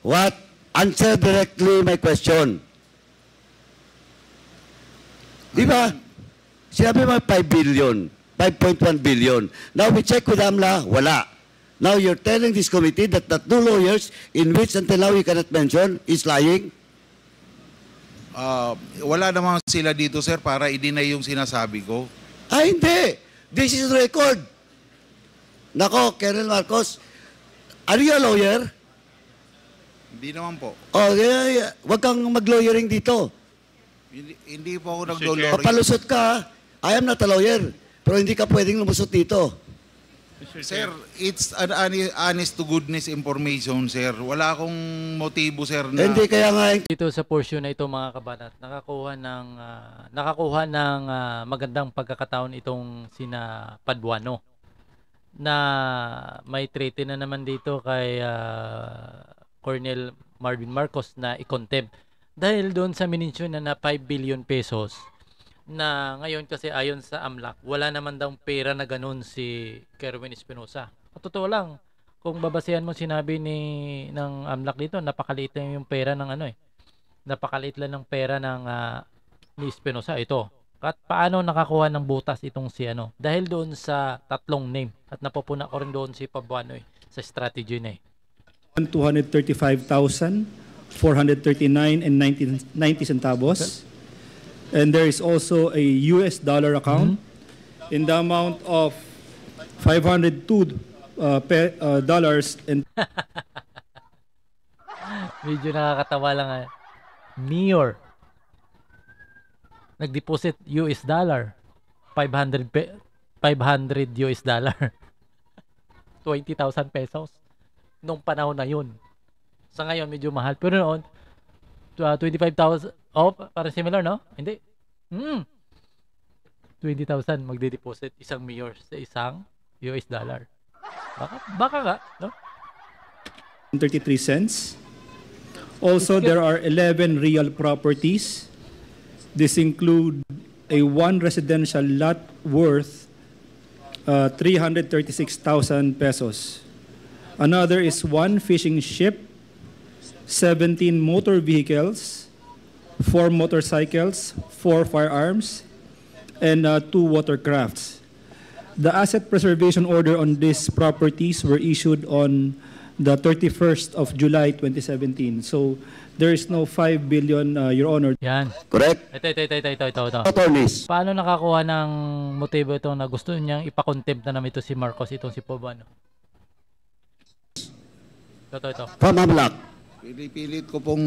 What? Answer directly my question. Di ba? Sinabi mo 5 billion, 5.1 billion. Now we check with AMLA, wala. Now you're telling this committee that the two lawyers in which until now you cannot mention is lying? Wala naman sila dito, sir, para i-deny yung sinasabi ko. Hindi. This is record. Nako, Colonel Marcos, are you a lawyer? Hindi naman po. Oh, wag kang mag-lawyering dito. Hindi po ako nag-lawyering. Papalusot ka. I am not a lawyer. Pero hindi ka pwedeng lumusot dito. Sir, it's an honest to goodness information, sir. Wala akong motibo, sir. Na... Hindi, kaya nga. Dito sa portion na ito, mga kabanat, nakakuha ng magandang pagkakataon itong sina Paduano na may treaty na naman dito kay Colonel Marvin Marcos na i-contempt dahil doon sa minensyon na 5 billion pesos na ngayon kasi ayon sa AMLAC wala naman daw pera na ganun si Kerwin Espinosa. Totoo lang, kung babasehan mo sinabi ng AMLAC dito, napakaliit lang yung pera ng napakaliit lang ng pera ng ni Espinosa ito. At paano nakakuha ng butas itong si dahil doon sa tatlong name at napupuna ko rin doon si Pabuano sa strategy na 235,439 and 90 centavos. And there is also a US dollar account in the amount of $502 dollars and medyo nakakatawa lang Nior nag-deposit US dollar 500 US dollar 20,000 pesos nung panahon na yun. Sa ngayon medyo mahal pero noon 25,000 parang similar, no? Hindi. 20,000 magde-deposit isang mayor sa isang US dollar. Baka nga, no? 33 cents. Also, there are 11 real properties. This include a one residential lot worth 336,000 pesos. Another is one fishing ship, 17 motor vehicles, 4 motorcycles, 4 firearms, and 2 watercrafts. The asset preservation order on these properties were issued on the 31st of July 2017. So there is no 5 billion, Your Honor. Yan. Correct? Ito. Attorneys. Paano nakakuha ng motibo ito na gusto niyang ipakontempt na naman ito si Marcos, itong si Pobuano? Ito. From AMLAC. Pinipilit ko pong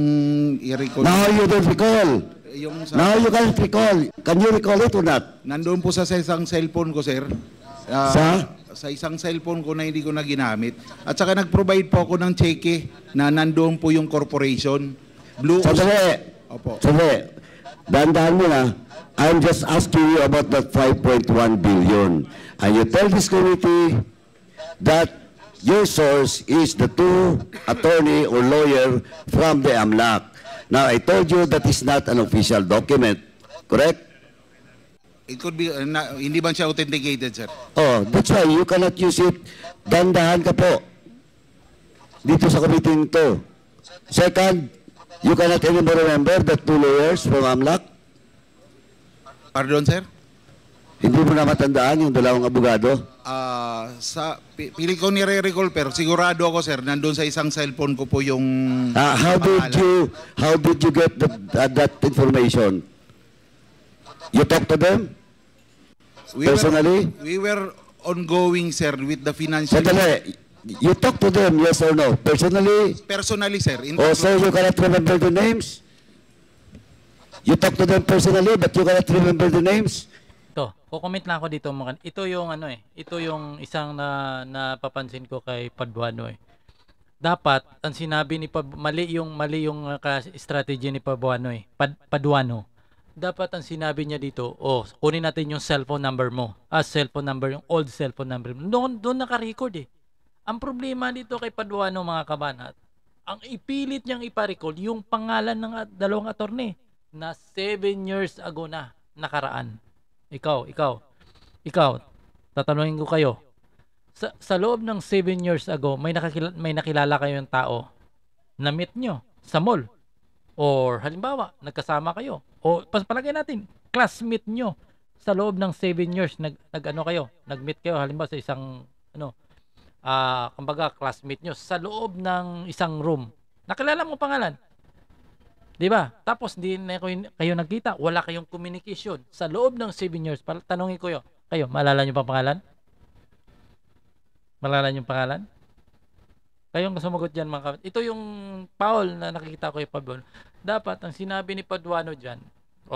i-recall. Now you don't recall. Now you can't recall. Can you recall it or not? Nandun po sa isang cellphone ko, sir. Sa isang cellphone ko na hindi ko na ginamit. At saka nag-provide po ako ng cheque na nandoon po yung corporation. Blue. Sandali. Opo. Sandali. Dandahan mo na. I'm just asking you about that 5.1 billion. And you tell this committee that your source is the two attorney or lawyer from the AMLAC. Now, I told you that is not an official document. Correct? It could be, hindi ba siya authenticated, sir? Oh, that's why you cannot use it. Dandahan ka po. Dito sa committee to. Second, you cannot anymore remember the two lawyers from AMLAC? Pardon, sir? Hindi mo na matandaan yung dalawang abogado? Pili ko nire-recall, pero sigurado ako, sir, nandun sa isang cellphone ko po yung... How did you get that information? You talk to them? Personally? We were ongoing, sir, with the financial... Sandali. You talk to them, yes or no? Personally? Personally, sir. So you cannot remember the names? You talk to them personally, but you cannot remember the names? Ito, kukomment lang ako dito. Ito yung ito yung isang napapansin ko kay Paduano Dapat ang sinabi ni mali yung strategy ni Paduano Paduano. Dapat ang sinabi niya dito, kunin natin yung cellphone number mo. Cellphone number, yung old cellphone number mo. Doon naka-record Ang problema dito kay Paduano, mga kabanat, ang ipilit niyang ipa-recall yung pangalan ng dalawang attorney na 7 years ago na nakaraan. Ikaw, tatanungin ko kayo. Sa loob ng 7 years ago, may nakilala kayong tao na-meet nyo sa mall. Or halimbawa, nagkasama kayo. O palagay natin, classmate nyo sa loob ng 7 years, nag-ano kayo, nag-meet kayo, halimbawa sa isang, kumbaga classmate nyo, sa loob ng isang room. Nakilala mo pangalan. Di ba? Tapos di na kayo nagkita, wala kayong communication sa loob ng 7 years. Tanongin ko kayo, maalala nyo pa pangalan? Maalala nyo pangalan? Kayong sumagot dyan mga kapatid. Ito yung Paul na nakikita ko yung Paul. Dapat, ang sinabi ni Paduano dyan,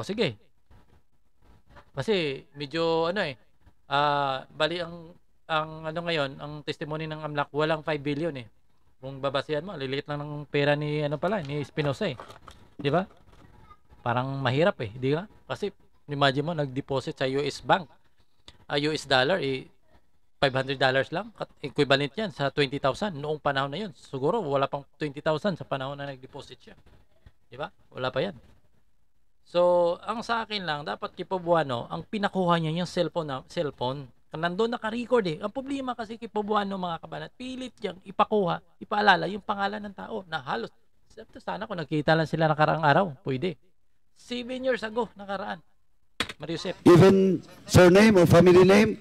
sige. Kasi medyo bali ang ngayon, ang testimony ng AMLAC, walang 5 billion eh. Kung babasihan mo, liliit lang ng pera ni ni Espinosa eh. Di ba? Parang mahirap eh, di ba? Kasi imagine mo nag-deposit sa US bank, US dollar $500 lang, equivalent yan sa 20,000 noong panahon na yun. Siguro wala pang 20,000 sa panahon na nag-deposit siya. Di ba? Wala pa yan. So, ang sa akin lang, dapat kay Pabuano, ang pinakuha niya yung cellphone. Nandun naka-record eh. Ang problema kasi kay Pabuano, mga kabanat, pilit niyang ipakuha, ipaalala yung pangalan ng tao na halos. Sana kung nagkita lang sila nakaraang araw, pwede. 7 years ago, nakaraan. Mariusep. Even surname or family name?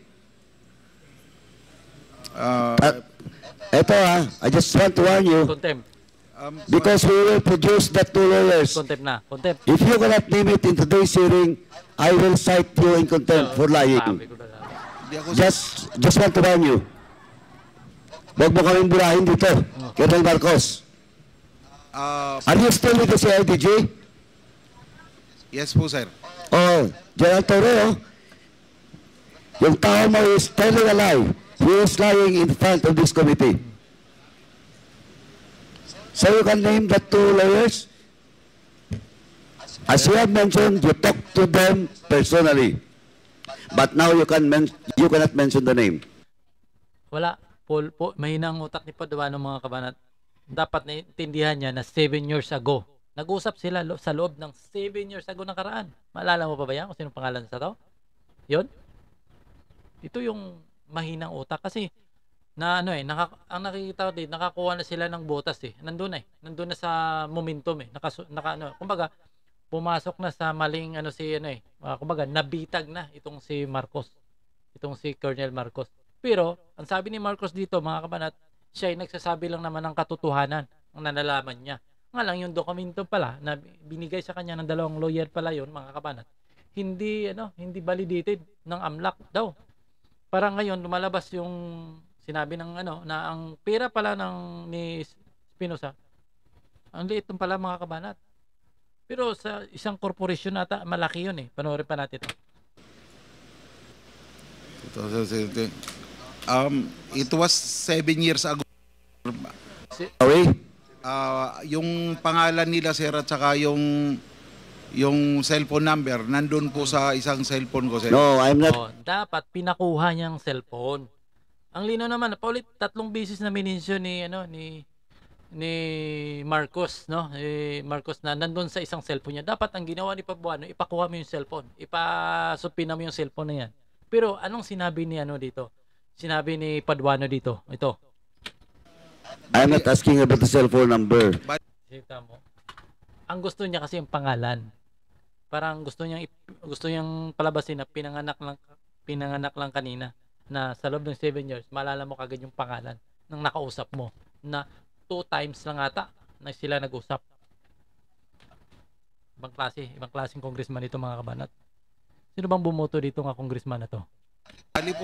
Ito I just want to warn you. Contempt. Because we will produce the 2 lawyers. Contempt na. Contempt. If you cannot name it in today's hearing, I will cite you in contempt for lying. Just want to warn you. Huwag mo kaming burahin dito. Colonel Marcos. Are you still with the CIDG? Yes po, sir. General Torreo, yung tao mo is telling a lie. He is lying in front of this committee. So you can name the 2 lawyers? As you have mentioned, you talk to them personally. But now you cannot mention the name. Wala. Mahina ang utak ni Paduano, mga kabanat. Dapat naintindihan niya na 7 years ago. Nag-usap sila sa loob ng 7 years ago nakaraan. Maalala mo pa ba yan kung sinong pangalan sa to? Yun? Ito yung mahinang utak kasi ang nakikita ko din, nakakuha na sila ng botas eh. Nandun na sa momentum eh. Kumbaga, pumasok na sa maling kumbaga, nabitag na itong si Marcos. Itong si Colonel Marcos. Pero, ang sabi ni Marcos dito, mga kabanat, siya ay nagsasabi lang naman ng katotohanan ang nalalaman niya. Nga lang yung dokumento pala na binigay sa kanya ng 2 lawyer pala yun, mga kabanat. Hindi validated ng AMLAC daw. Parang ngayon lumalabas yung sinabi ng na ang pera pala ni Espinosa, ang liit ng pala, mga kabanat. Pero sa isang corporation ata, malaki yun eh. Panoorin pa natin ito. It was 7 years ago. Yung pangalan nila, sir, at saka yung cellphone number, nandun po sa isang cellphone ko, sir. No, I'm not. Dapat pinakuha niyang cellphone. Ang lino naman, paulit 3 beses na minensyon ni Marcos, no? Marcos na nandun sa isang cellphone niya. Dapat ang ginawa ni Pabuano, ipakuha mo yung cellphone. Ipasupina mo yung cellphone na yan. Pero anong sinabi ni dito? Sinabi ni Paduano dito. Ito. I'm not asking about the cellphone number. Kita mo. Ang gusto niya kasi yung pangalan. Parang gusto niyang palabasin na pinanganak lang kanina na sa loob ng 7 years, maalala mo kagad yung pangalan ng nakausap mo na 2 times lang ata na sila nag-usap. Ibang klaseng congressman ito, mga kabanat. Sino bang bumoto dito nga congressman na to?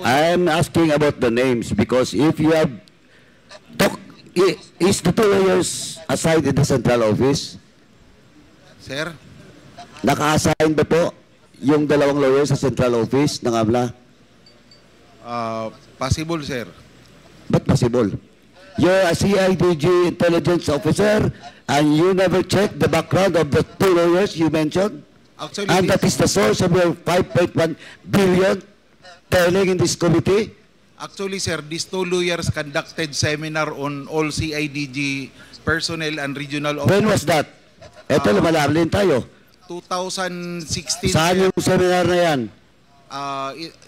I'm asking about the names because if you have is the 2 lawyers assigned in the central office? Sir? Naka-assign ba po yung 2 lawyers sa central office ng AMLA? Possible, sir. But possible. You're a CIDG intelligence officer and you never check the background of the 2 lawyers you mentioned? Actually, and that is the source of your 5.1 billion telling in this committee? Actually, sir, these 2 lawyers conducted seminar on all CIDG personnel and regional officers. When was that? Ito, lumalarlin tayo. 2016. Saan yung seminar na yan?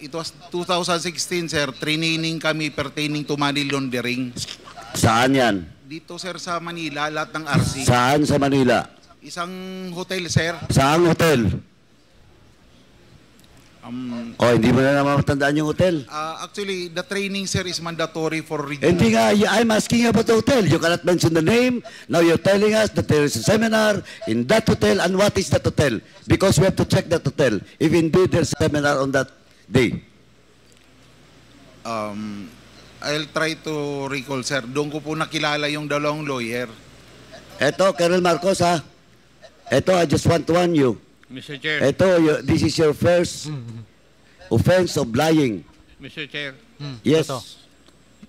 It was 2016, sir. Training kami pertaining to money laundering. Saan yan? Dito sir sa Manila, lahat ng RC. Saan sa Manila? Isang hotel sir. Saang hotel? Hindi mo na naman matandaan yung hotel. Actually, the training sir is mandatory for regional. Hindi nga, I'm asking about the hotel. You cannot mention the name. Now you're telling us that there is a seminar in that hotel. And what is that hotel? Because we have to check that hotel. If indeed there's a seminar on that day. I'll try to recall sir. Doon ko po nakilala yung dalawang lawyer. Eto, Colonel Marcos, ha? Eto, I just want to warn you. Mr. Chair, Eto, this is your first offense of lying. Mr. Chair, Yes. Ito.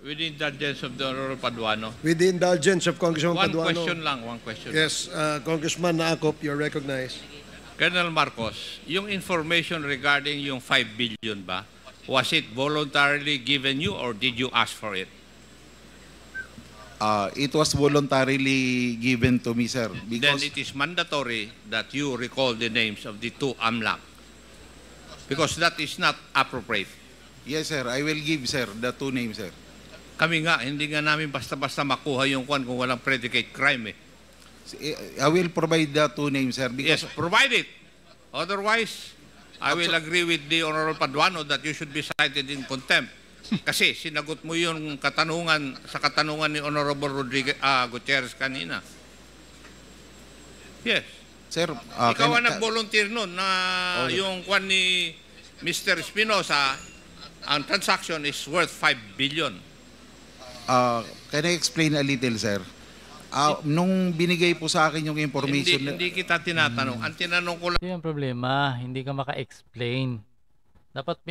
with the indulgence of the Honorable Paduano, With the indulgence of Congressman one Paduano. question lang, one question. Yes, Congressman Naakop, you're recognized. Colonel Marcos, yung information regarding yung 5 billion ba, was it voluntarily given you or did you ask for it? It was voluntarily given to me sir. Then Because it is mandatory that you recall the names of the two AMLAC. Because that is not appropriate. yes sir, I will give sir the two names sir. Kami nga, hindi nga namin basta-basta makuha yung kwan kung walang predicate crime eh. I will provide the two names sir Yes, because provide it. Otherwise, I will agree with the Honorable Paduano that you should be cited in contempt. Kasi sinagot mo yung katanungan sa katanungan ni Honorable Rodriguez Gutierrez kanina. Yes. sir, Ikaw ang nag-volunteer nun na yung kwan ni Mr. Espinosa, ang transaction is worth 5 billion. can I explain a little sir? Nung binigay po sa akin yung information Hindi kita tinatanong. Ang tinanong ko lang, Ito yung problema, hindi ka maka-explain. Dapat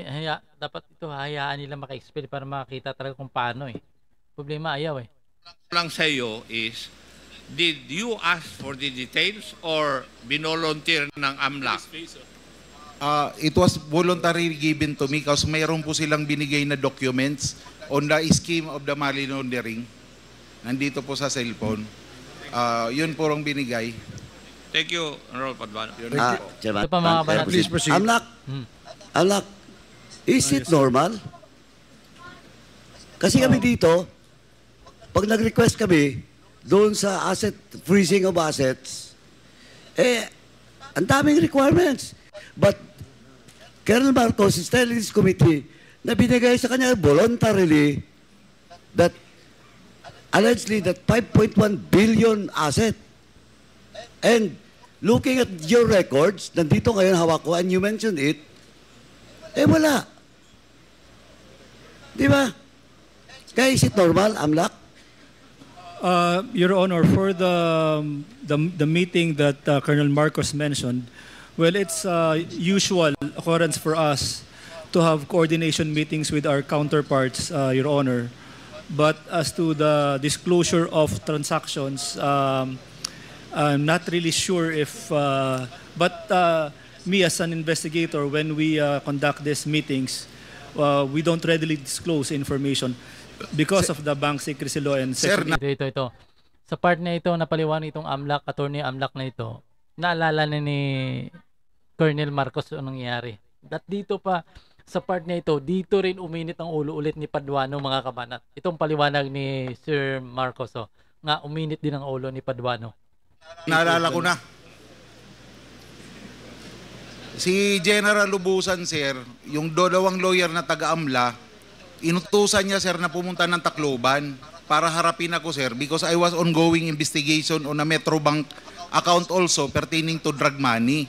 ito hayaan nila maka-explain para makakita talaga kung paano eh. Problema ayaw eh. sa iyo is, did you ask for the details or binolunteer ng AMLAC? it was voluntarily given to me kasi mayroon po silang binigay na documents on the scheme of the money laundering. Nandito po sa cellphone. Yun po ang binigay. Thank you, Honorable Paduano. Ito pa mga banat. Please proceed. Alak, is it normal? Kasi kami dito, pag nag-request kami doon sa asset freezing of assets, ang daming requirements. But Colonel Marcos is telling this committee na binigay sa kanya voluntarily that allegedly that 5.1 billion asset. And looking at your records, nandito ngayon hawak ko, and you mentioned it, wala. Di ba? Kaya is it normal, AMLAC? Your Honor, for the meeting that Colonel Marcos mentioned, well, it's usual occurrence for us to have coordination meetings with our counterparts, Your Honor. But as to the disclosure of transactions, I'm not really sure if, but me as an investigator, when we conduct these meetings, we don't readily disclose information because of the bank secrecy law and Sir, Ito. Sa part na ito, napaliwanag itong AMLAC, attorney AMLAC na ito, naalala na ni Colonel Marcos anong nangyari. At dito pa, sa part na ito, dito rin uminit ang ulo ulit ni Paduano, mga kabanat. Itong paliwanag ni Sir Marcos, nga uminit din ang ulo ni Paduano. Naalala ko na. Si General Lubusan, sir, yung dalawang lawyer na taga-AMLA, inutusan niya, sir, na pumunta ng Tacloban para harapin ako, sir, because I was ongoing investigation on a Metrobank account also pertaining to drug money.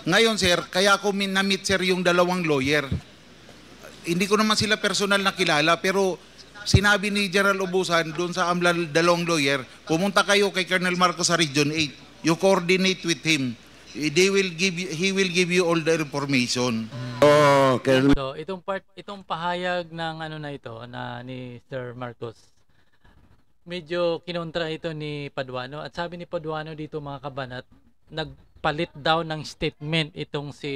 Ngayon, sir, kaya ako na-meet, sir, yung dalawang lawyer. Hindi ko naman sila personal na kilala, pero sinabi ni General Lubusan doon sa AMLA dalawang lawyer, pumunta kayo kay Colonel Marcos sa Region 8. You coordinate with him. He will give you all the information. Oh, Colonel. So, itong pahayag ng ano na ito na ni Sir Marcos, medyo kinontra ito ni Paduano. At sabi ni Paduano dito, mga kabanat, nagpalit daw ng statement itong si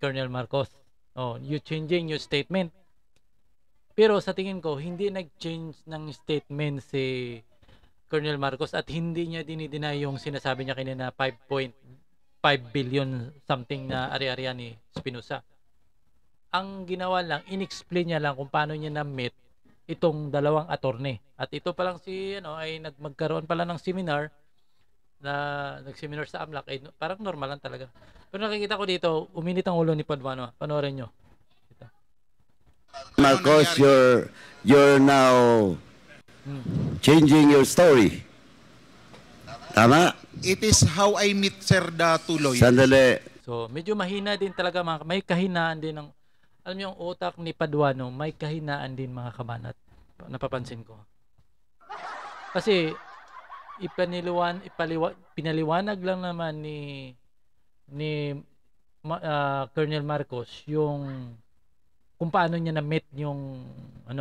Colonel Marcos. Oh, you changing your statement. Pero sa tingin ko, hindi nag-change ng statement si Colonel Marcos at hindi niya dinideny yung sinasabi niya kanina 5.5 billion something na ari-arian ni Espinosa. Ang ginawa lang, inexplain niya lang kung paano niya na-meet itong dalawang attorney. At ito pa lang si ay magkaroon pala ng seminar na nag-seminar sa AMLAC, ay parang normal lang talaga. Pero nakikita ko dito, uminit ang ulo ni Paduano. Panoorin nyo. Ito. Marcos, you're now changing your story. Tama? It is how I meet, sir, the two lawyers. Sandali. So, medyo mahina din talaga, may kahinaan din ng, alam niyo, yung utak ni Paduano, may kahinaan din mga kabanat. Napapansin ko. Kasi, pinaliwanag lang naman ni Colonel Marcos yung kung paano niya na-meet yung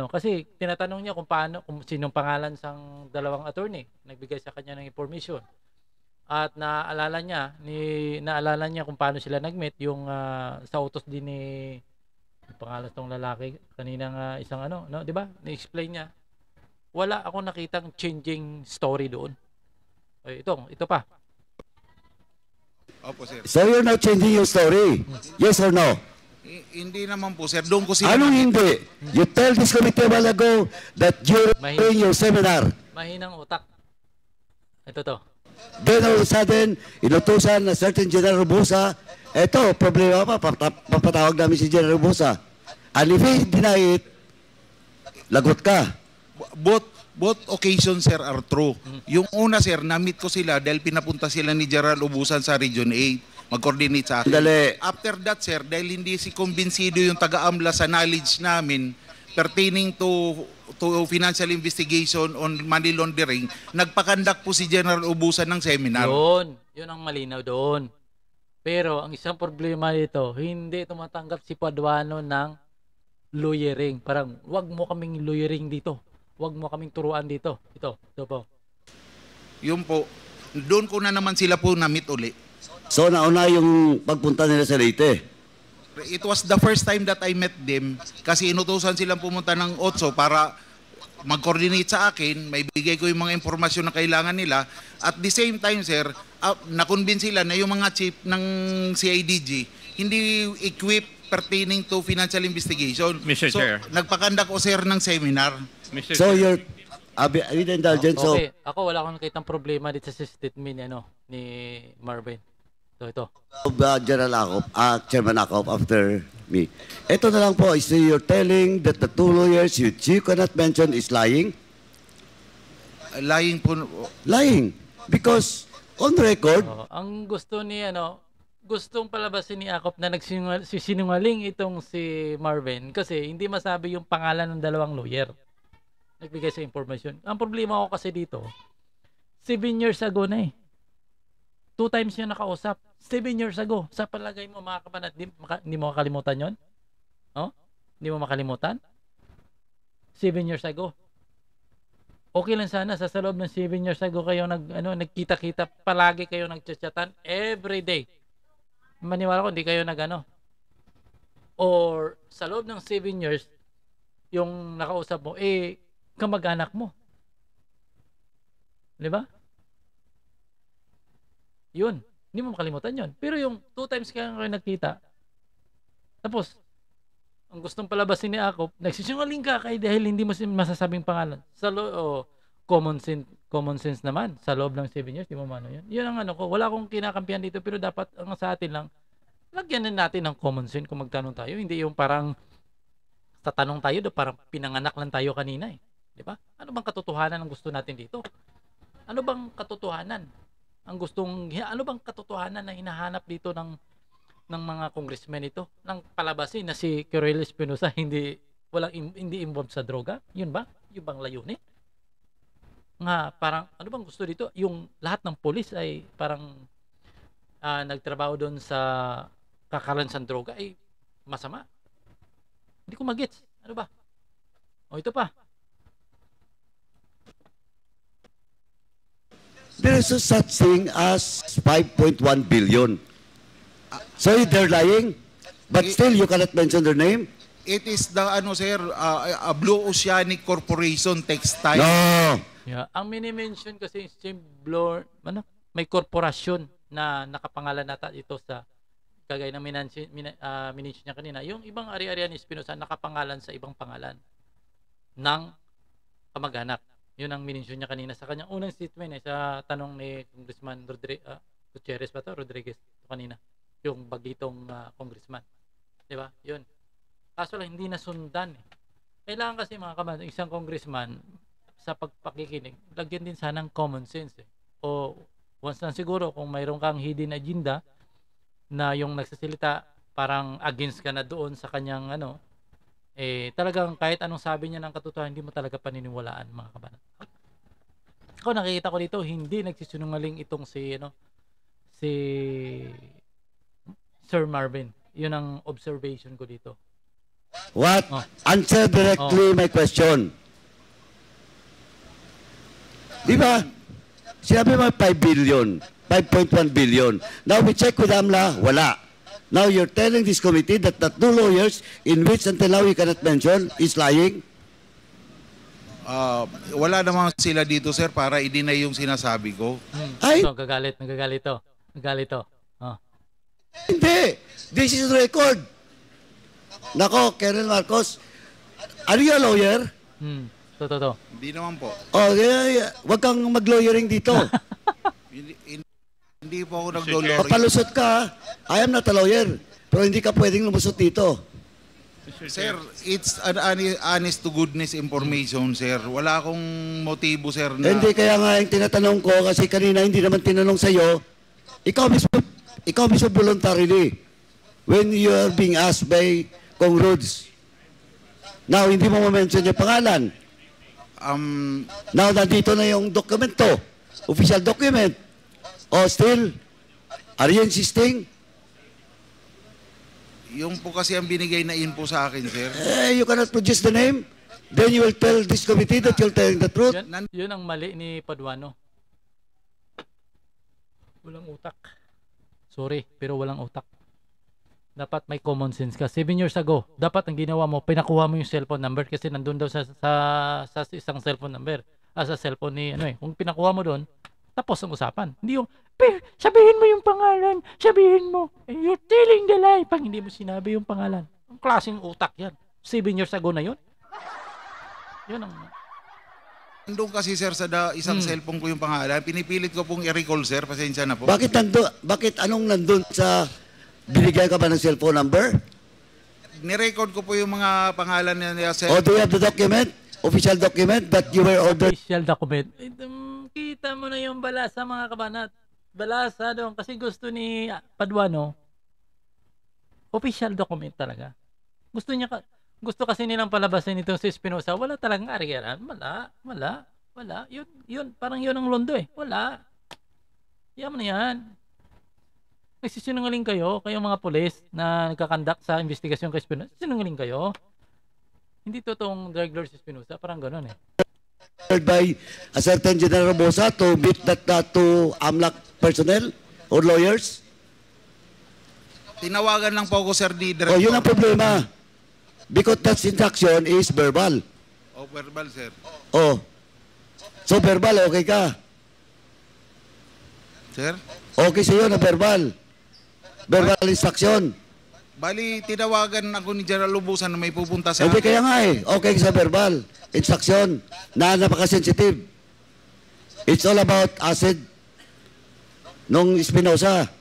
kasi tinatanong niya kung sinong pangalan sang dalawang attorney nagbigay sa kanya ng information. At naalala niya kung paano sila nag-meet yung sa utos din ni pangalan tong lalaki kanina isang di ba? Ni-explain niya. Wala akong nakitang changing story doon. Ay, ito pa. Opo, sir. So you're not changing your story? Yes or no? Hindi naman po, sir. Doon ko sila Anong hindi? You tell this committee a while ago that you're doing your seminar. Mahinang utak. Ito to. Then all of a sudden, inutusan na certain General Robusa, eto, problema pa, papatawag namin si General Robusa. And if he deny it, lagot ka. Both occasions, sir, are true. Yung una, sir, na-meet ko sila dahil pinapunta sila ni General Ubusan sa Region 8. Mag-coordinate sa akin. Dali. After that, sir, dahil hindi si kumbinsido yung taga-AMLA sa knowledge namin pertaining to financial investigation on money laundering, nagpakandak po si General Ubusan ng seminar. Yun ang malinaw doon. Pero ang isang problema dito, hindi tumatanggap si Paduano ng lawyering. Parang, wag mo kaming lawyering dito. Wag mo kaming turuan dito. Ito po. Yun po. Doon ko na naman sila po na-meet uli. So nauna yung pagpunta nila sa Leyte. It was the first time that I met them kasi inutusan silang pumunta ng OTSO para mag-coordinate sa akin, may bigay ko yung mga impormasyon na kailangan nila. At the same time, sir, na-convince sila na yung mga chief ng CIDG hindi equipped pertaining to financial investigation. Mr. So, Chair. nagpakandak ko, sir, ng seminar. Mr. So Chair. you're with indulgence. So Okay, ako wala akong nakitang problema dito sa statement ni Marvin. So ito. General Acop, Chairman Acop after me. Ito na lang po, so you're telling that the two lawyers you cannot mention is lying? Lying po. Lying. Because on record, Ang gusto ni gustong palabasin ni Acop na nagsinungaling itong si Marvin kasi hindi masabi yung pangalan ng dalawang lawyer. Nagbigay sa information. Ang problema ko kasi dito, 7 years ago na eh. 2 times niya nakausap. 7 years ago. Sa palagay mo, mga kabanat, hindi mo makalimutan yon? Hindi mo makalimutan? 7 years ago. Okay lang sana sa loob ng 7 years ago kayo nagkita-kita, palagi kayo nagchat-chatan every day. Maniwala ko hindi kayo or sa loob ng 7 years yung nakausap mo kamag-anak mo. 'Di ba? Yun, hindi mo makalimutan 'yon. Pero yung 2 times kayo nagkita. Tapos ang gustong palabasin ni Acop, nagsisinungaling ka dahil hindi mo masasabing pangalan. Common sense naman sa loob ng 7 years, di mo mano 'yun. 'Yun ang ko, wala akong kinakampihan dito pero dapat ang sa atin lang lagyan natin ng common sense kung magtanong tayo, hindi yung parang tatanong tayo parang pinanganak lang tayo kanina eh. Di ba? Ano bang katotohanan ang gusto natin dito? Ano bang katotohanan? Ano bang katotohanan na hinahanap dito ng mga congressmen ito? Nang palabasin na si Quirrell Espinosa hindi involved sa droga? Yun ba? Yung bang layunin? Nga parang ano bang gusto dito? Yung lahat ng pulis ay parang nagtrabaho doon sa kakalansan droga ay masama. Hindi ko magets. Ano ba? Ito pa. there is a such thing as 5.1 billion. So they're lying, but still you cannot mention their name? It is the sir, a Blue Oceanic Corporation Textile. No. Yeah. Ang mini-mention kasi si Blue, may korporasyon na nakapangalan nata ito sa kagaya ng minention niya kanina. Yung ibang ari-arian ni Espinosa nakapangalan sa ibang pangalan ng kamag-anak. Yun ang minensyon niya kanina sa kanyang unang statement sa tanong ni Congressman Gutierrez ba to? Rodriguez kanina. Yung bagitong congressman. Di ba? Yun. Kaso lang hindi nasundan eh. Kailangan kasi mga kababayan, isang congressman sa pagpakikinig, lagyan din sana ng common sense eh. O once lang siguro kung mayroon kang hidden agenda na yung nagsasalita parang against ka na doon sa kanyang talagang kahit anong sabi niya ng katotohanan, hindi mo talaga paniniwalaan mga kababayan. Ako nakikita ko dito, hindi nagsisinungaling itong si Sir Marvin. Yun ang observation ko dito. What? Answer directly my question. Di ba? Sinabi mo 5 billion, 5.1 billion. Now we check with AMLA, wala. Now you're telling this committee that the 2 lawyers in which until now you cannot mention is lying? Wala naman sila dito, sir, para i-deny yung sinasabi ko. Ay, So, nagagalit to. Oh. hindi. This is record. Nako, Colonel Marcos, are you a lawyer? To. Hindi naman po. Oh, wag kang mag-lawyering dito. Hindi po ako nag-lawyer. Papalusot ka, I am not a lawyer. Pero hindi ka pwedeng lumusot dito. Sir, it's an honest to goodness information, sir. Wala akong motibo, sir, na... Hindi, kaya nga yung tinatanong ko, kasi kanina hindi naman tinanong sa'yo, ikaw mismo voluntarily, when you are being asked by Kong Rods. Now, hindi mo ma-mention yung pangalan. Now, nandito na yung dokumento, official document. O still, are you insisting? Yung po kasi ang binigay na info sa akin, sir. You cannot produce the name. Then you will tell this committee that you're telling the truth. Yun ang mali ni Paduano. Walang utak. Sorry, pero walang utak. Dapat may common sense ka. 7 years ago, dapat ang ginawa mo, pinakuha mo yung cellphone number kasi nandun daw sa isang cellphone number. Sa cellphone ni kung pinakuha mo doon, tapos ang usapan. Hindi yung, sabihin mo yung pangalan, sabihin mo. You're telling the lie pag hindi mo sinabi yung pangalan. Ang klaseng utak yan. 7 years ago na yun. Yun ang... Nandun kasi, sir, sa isang cellphone ko yung pangalan. Pinipilit ko pong i-recall, sir. Pasensya na po. Bakit anong nandun sa... Binigyan ka ba ng cellphone number? Nirecord ko po yung mga pangalan niya, sir. Or do you have the document? Official document that you were ordered? Official document. Kita mo na yung balasa mga kabanat. Balasa doon kasi gusto ni Paduano. Official document talaga. Gusto kasi nilang palabasin itong si Espinosa. Wala talagang arigaran. Wala. Yun. Parang yun ang londo eh. Wala. Yaman na yan. Nagsisinungaling kayong mga pulis na nagkakandak sa investigasyon kay Espinosa. Sinungaling kayo. Hindi totoong drug lord si Espinosa. Parang gano'n eh. By a certain General Robosa to meet that to AMLAC personnel or lawyers? Tinawagan lang po ako, sir, ni Director. Oh, yun ang problema. Because that instruction is verbal. Oh, verbal, sir. Oh. So verbal, okay ka? Sir? Okay sa'yo na verbal. Verbal instruction. Bali, tinawagan ako ni General Lubusan na may pupunta sa... Hindi kaya nga eh. Okay sa verbal instruction na napaka-sensitive. It's all about acid nung Espinosa.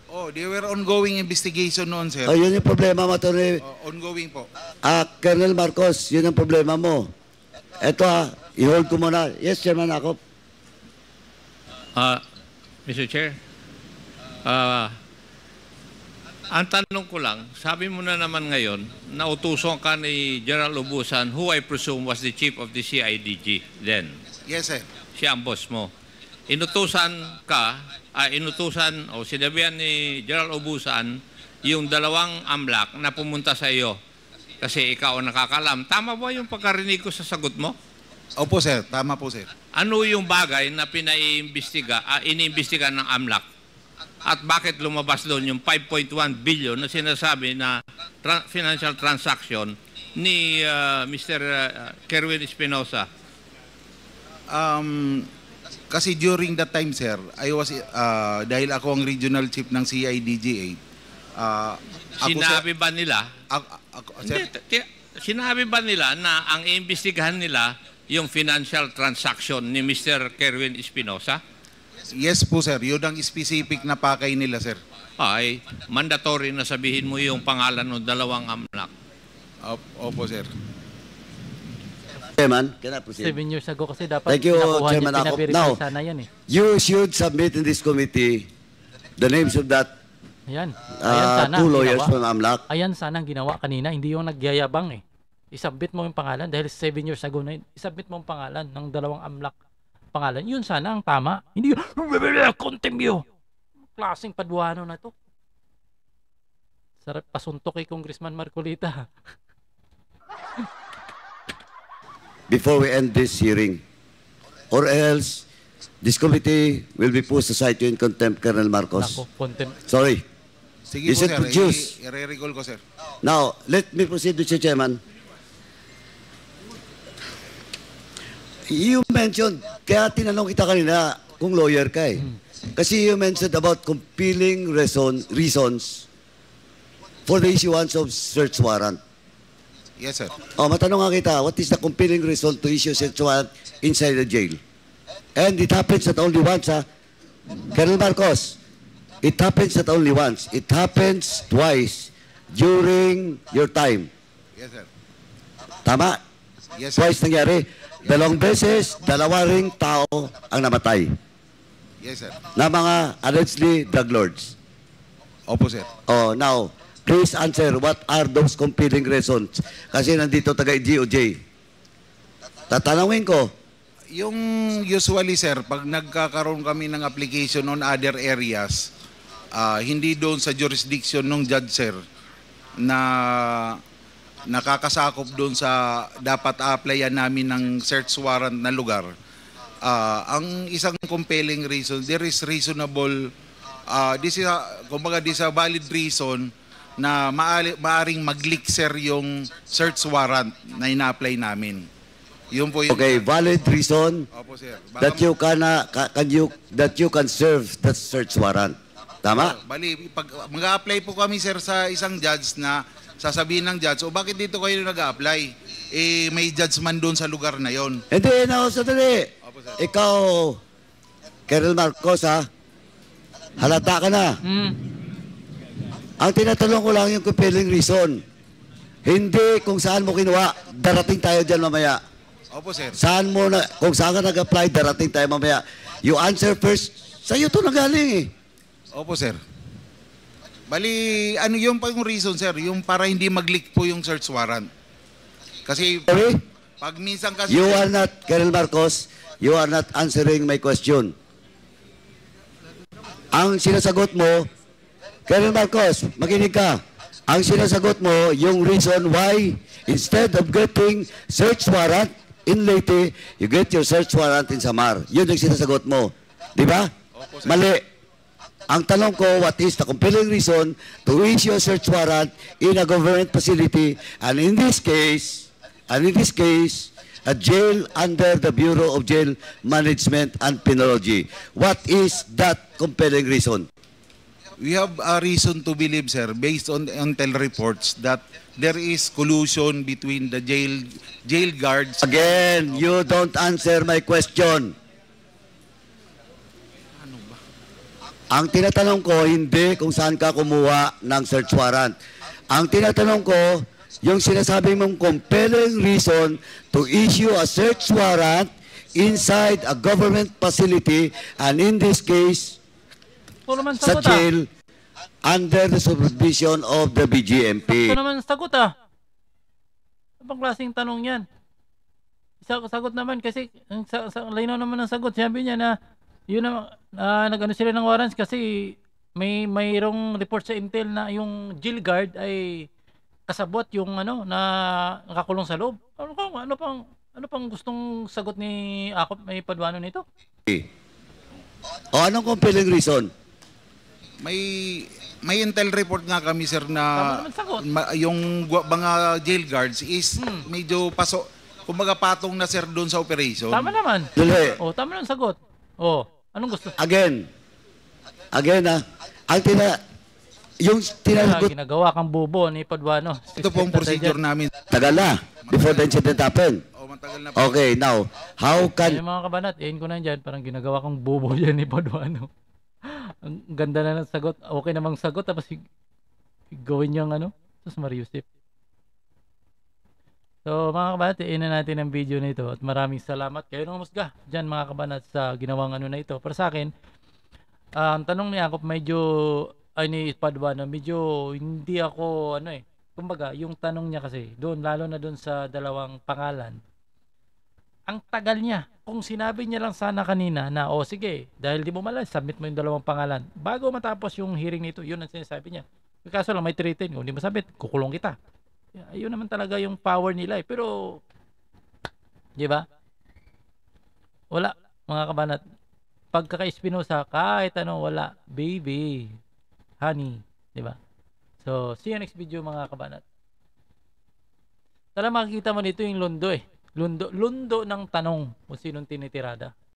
Oh, they were ongoing investigation noon, sir. Oh, yun yung problema mo to ni Ongoing po. Colonel Marcos. Yun ang problema mo. Eto i-hold ko muna. Yes, Chairman Akop. Mr. Chair, ang tanong ko lang, sabi mo na naman ngayon, nautusan ka ni General Lubusan, who I presume was the chief of the CIDG then. Yes, sir. Siya ang boss mo. Inutusan o sinabihan ni General Lubusan yung dalawang AMLAC na pumunta sa iyo kasi ikaw ang nakakalam. Tama ba yung pagkarinig ko sa sagot mo? Opo, sir. Tama po, sir. Ano yung bagay na iniimbestiga ng AMLAC? At bakit lumabas doon yung 5.1 billion na sinasabi na financial transaction ni Mr. Kerwin Espinosa? Kasi during that time, sir, I was, dahil ako ang regional chief ng CIDG 8, sinabi ba nila? Sir? Sinabi ba nila na ang iimbestigahan nila yung financial transaction ni Mr. Kerwin Espinosa? Yes po sir, yun ang specific na pakay nila sir. Ay, mandatory na sabihin mo yung pangalan ng dalawang AMLAC. Opo sir. Chairman, can I proceed? 7 years ago kasi dapat Thank you, pinakuha niya, Chairman Akop. pinaverify Now, sana yan eh. You should submit in this committee the names of that Ayan. Ayan sana two ang lawyers ginawa. from AMLAC. Ayan sana ang ginawa kanina, hindi yung nagyayabang eh. Isubmit mo yung pangalan dahil 7 years ago na yun. Isubmit mo yung pangalan ng dalawang AMLAC pangalan. Yun sana ang tama. Hindi yung continue. Klaseng Paduano na to. Sarap pasuntok kay Congressman Marcolita. Before we end this hearing, or else this committee will be pushed aside to in contempt, Colonel Marcos. Nako, contempt. Sorry. Sige Is po it sir, produced? i-recall ko sir. Now, let me proceed, Mr. Chairman. You mentioned, kaya tinanong kita kanina kung lawyer ka eh. Kasi you mentioned about compelling reasons for the issuance of search warrant. Yes sir. Oh, matanong nga kita, what is the compelling reason to issue search warrant inside the jail? And it happens not only once, Colonel Marcos. It happens not only once. It happens twice during your time. Yes sir. Tama? Yes sir. Twice nangyari. Dalawang beses, dalawa ring tao ang namatay Yes sir. na mga allegedly drug lords. Opo sir. Oh, now, please answer what are those compelling reasons? Kasi nandito taga-GOJ. Tatanungin ko, Yung usually sir, pag nagkakaroon kami ng application on other areas, hindi doon sa jurisdiction ng judge sir na nakakasakop doon sa dapat applyan namin ng search warrant na lugar. Ang isang compelling reason, there is reasonable, this is a valid reason na maaring mag-leak sir yung search warrant na ina-apply namin. Yun po yung... okay, valid reason Opo sir. that you can serve that search warrant. Tama? Bali, pag mag-a-apply po kami sir sa isang judge na sasabihin ng judge, o bakit dito kayo nag-a-apply? Eh, may judge man doon sa lugar na yon. Hindi, sandali. Opo sir. Ikaw, Colonel Marcos, halata ka na. Ang tinatanong ko lang yung compelling reason. Hindi kung saan mo kinuha, darating tayo dyan mamaya. Opo sir. Kung saan ka nag-apply, darating tayo mamaya. You answer first, sa'yo ito nagaling eh. Opo sir. Bali, ano yung pa yung reason sir? Yung para hindi mag-leak po yung search warrant. Kasi Sorry? pag minsan kasi... You are not, Colonel Marcos, you are not answering my question. Ang sinasagot mo, Colonel Marcos, makinig ka. Ang sinasagot mo, yung reason why instead of getting search warrant in Leyte, you get your search warrant in Samar. Yun yung sinasagot mo. Di ba? Opo, sir. Mali. Ang tanong ko, what is the compelling reason to issue a search warrant in a government facility, and in this case, a jail under the Bureau of Jail Management and Penology. What is that compelling reason? We have a reason to believe, sir, based on intel reports, that there is collusion between the jail guards. Again, you don't answer my question. Ang tinatanong ko, hindi kung saan ka kumuha ng search warrant. Ang tinatanong ko, yung sinasabi mong compelling reason to issue a search warrant inside a government facility, and in this case, Ito naman sa sagot jail, under the supervision of the BGMP. Ito naman sagot Ano bang klaseng tanong yan? Sagot naman kasi, linaw naman ng sagot. Sabi niya na, yun na, nag-ano sila ng warrants kasi mayroong report sa Intel na yung jail guard ay kasabot yung ano na nakakulong sa loob. Ano pang gustong sagot ni Akop may Paduano nito? O anong compelling reason? May intel report nga kami, sir, na Tama naman sagot. yung mga jail guards is medyo kumbaga patong na, sir, doon sa operation. Tama naman. Dali. Tama naman sagot. Anong gusto? Again, ang yung tinasagot, Ginagawa kang bobo ni Paduano. Ito po ang procedure namin. tagal na, before the incident happened. matagal na po. Okay, now, how can... Yung mga kabanat, ko na dyan, parang ginagawa kong bobo yan ni Paduano. Ang ganda na ng sagot. Okay namang sagot, tapos gawin niyang sus Mariusip. So mga kabanat, na natin ang video na ito at maraming salamat. Kayo nang musga dyan mga kabanat sa ginawang na ito. Para sa akin, ang tanong ni Akop ni Paduano, medyo hindi ako kumbaga, yung tanong niya kasi, doon, lalo na doon sa dalawang pangalan, ang tagal niya. Kung sinabi niya lang sana kanina na, sige, dahil di mo malas, submit mo yung dalawang pangalan. Bago matapos yung hearing nito, yun ang sinasabi niya. Kaso lang may 310, kung di mo submit, kukulong kita. Ayun naman talaga yung power nila eh. Pero, di ba? Wala, mga kabanat. Pagkaka-Espinosa, kahit wala. Baby, honey, di ba? So, see you next video mga kabanat. Tala makikita mo dito yung lundo Lundo ng tanong kung sinong tinitirada.